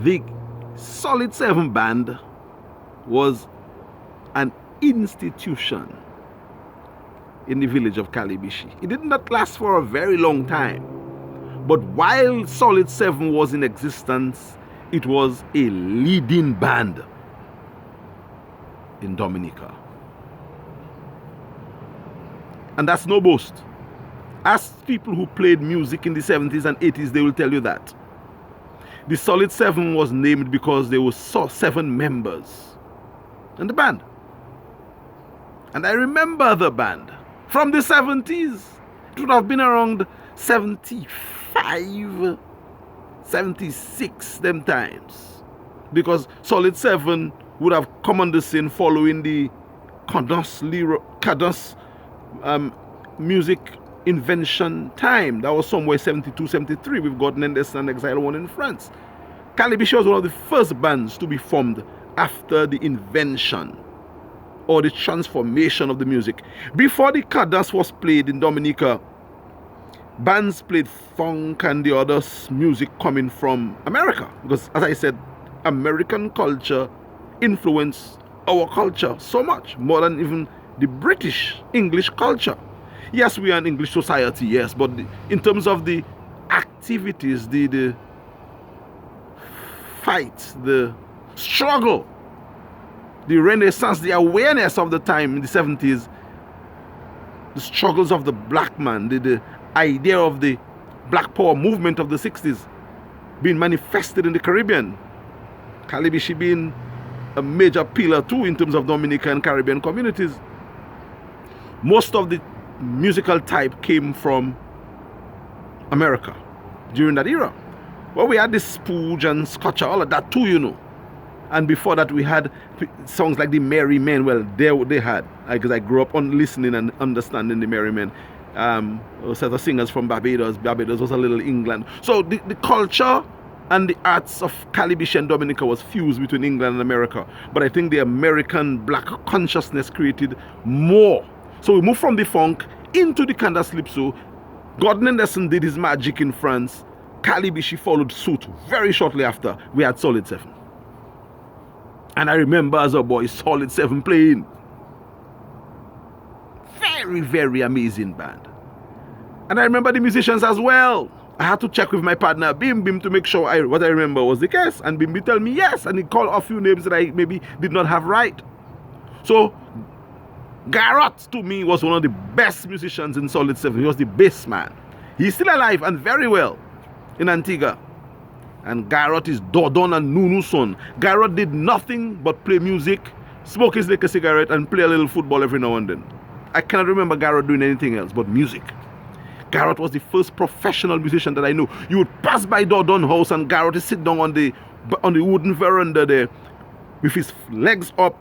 The Solid 7 band was an institution in the village of Calibishie. It did not last for a very long time, but while Solid 7 was in existence, it was a leading band in Dominica. And that's no boast. Ask people who played music in the 70s and 80s, they will tell you that. The Solid 7 was named because there were 7 members in the band. And I remember the band from the 70s. It would have been around 75, 76 them times. Because Solid 7 would have come on the scene following the Cadence music invention time. That was somewhere 72, 73 with Gordon Anderson and Exile One in France. Calibishie was one of the first bands to be formed after the invention or the transformation of the music. Before the Cadence was played in Dominica, bands played funk and the other music coming from America. Because as I said, American culture influenced our culture so much, more than even the British English culture. Yes, we are an English society, yes, but in terms of the activities, the fight, the struggle, the renaissance, the awareness of the time in the 70s, the struggles of the black man, the idea of the black power movement of the 60s being manifested in the Caribbean. Calibishie being a major pillar too in terms of Dominican and Caribbean communities. Most of the musical type came from America during that era. Well, we had this Spooge and Scotcher, all of that too, you know. And before that, we had songs like the Merry Men. Well, they had, because I grew up on listening and understanding the Merry Men. A set of singers from Barbados. Barbados was a little England. So the culture and the arts of Calibishie and Dominica was fused between England and America. But I think the American black consciousness created more. So we moved from the funk into the Canada Calypso. Gordon Anderson did his magic in France. Calibishie followed suit very shortly after. We had Solid 7. And I remember as a boy, Solid 7 playing. Very, very amazing band. And I remember the musicians as well. I had to check with my partner, Bim, to make sure what I remember was the case. And Bim tell me yes. And he called a few names that I maybe did not have right. So Garrett, to me, was one of the best musicians in Solid 7. He was the bass man. He's still alive and very well in Antigua. And Garrett is Dodon and Nunu's son. Garrett did nothing but play music, smoke his liquor cigarette, and play a little football every now and then. I cannot remember Garrett doing anything else but music. Garrett was the first professional musician that I knew. You would pass by Dodon house and Garrett is sitting down on the wooden veranda there with his legs up,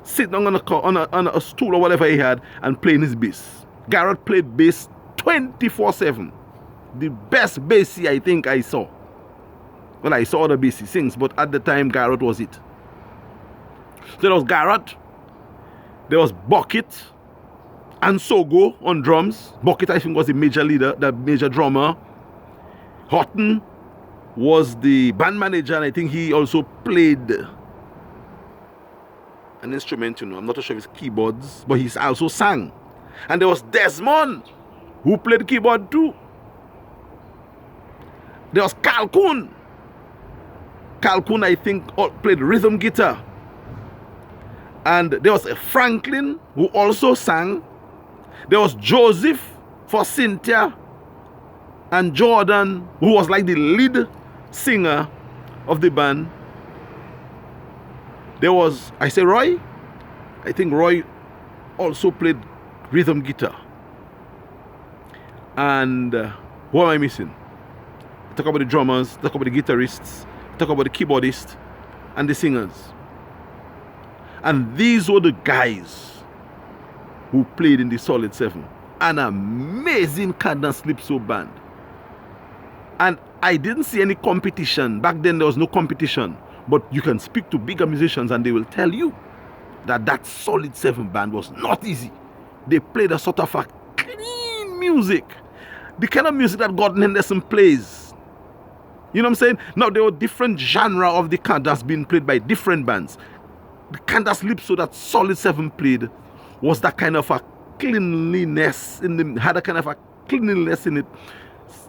sitting down on a stool or whatever he had and playing his bass. Garrett played bass 24/7. The best bassy I think I saw. Well, I saw other bassy sings, but at the time Garrett was it. So there was Garrett, there was Bucket and Sogo on drums. Bucket I think was the major leader, the major drummer. Houghton was the band manager, and I think he also played an instrument, you know. I'm not sure if it's keyboards, but he also sang. And there was Desmond, who played keyboard too. There was Calhoun. Calhoun, I think, played rhythm guitar. And there was a Franklin, who also sang. There was Joseph for Cynthia. And Jordan, who was like the lead singer of the band. There was, I say Roy? I think Roy also played rhythm guitar. And who am I missing? Talk about the drummers, talk about the guitarists, talk about the keyboardists and the singers. And these were the guys who played in the Solid 7. An amazing Cadence Calypso band. And I didn't see any competition. Back then there was no competition. But you can speak to bigger musicians and they will tell you that Solid 7 band was not easy. They played a sort of a clean music. The kind of music that Gordon Henderson plays. You know what I'm saying? Now, there were different genre of the Candace being played by different bands. The Candace Lipso that Solid 7 played was that kind of a cleanliness had a kind of a cleanliness in it,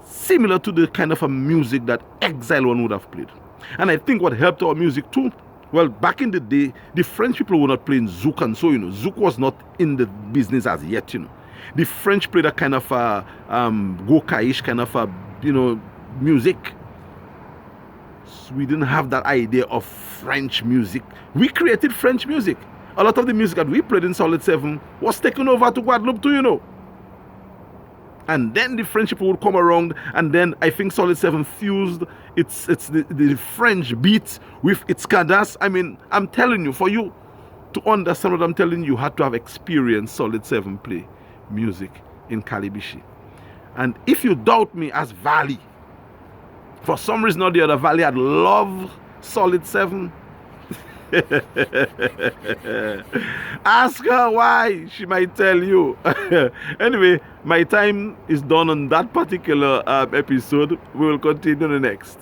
similar to the kind of a music that Exile One would have played. And I think what helped our music too, well, back in the day, the French people were not playing zouk and so, zouk was not in the business as yet, The French played a kind of a Goka-ish kind of a, music. We didn't have that idea of French music. We created French music. A lot of the music that we played in Solid 7 was taken over to Guadeloupe too, And then the French people would come around, and then I think Solid 7 fused it's the French beat with its Candace. I mean, I'm telling you, for you to understand what I'm telling you, you had to have experienced Solid 7 play music in Calibishie. And if you doubt me as Valley, for some reason or the other, Valley had loved Solid 7. Ask her why, she might tell you. Anyway, my time is done on that particular episode. We will continue the next.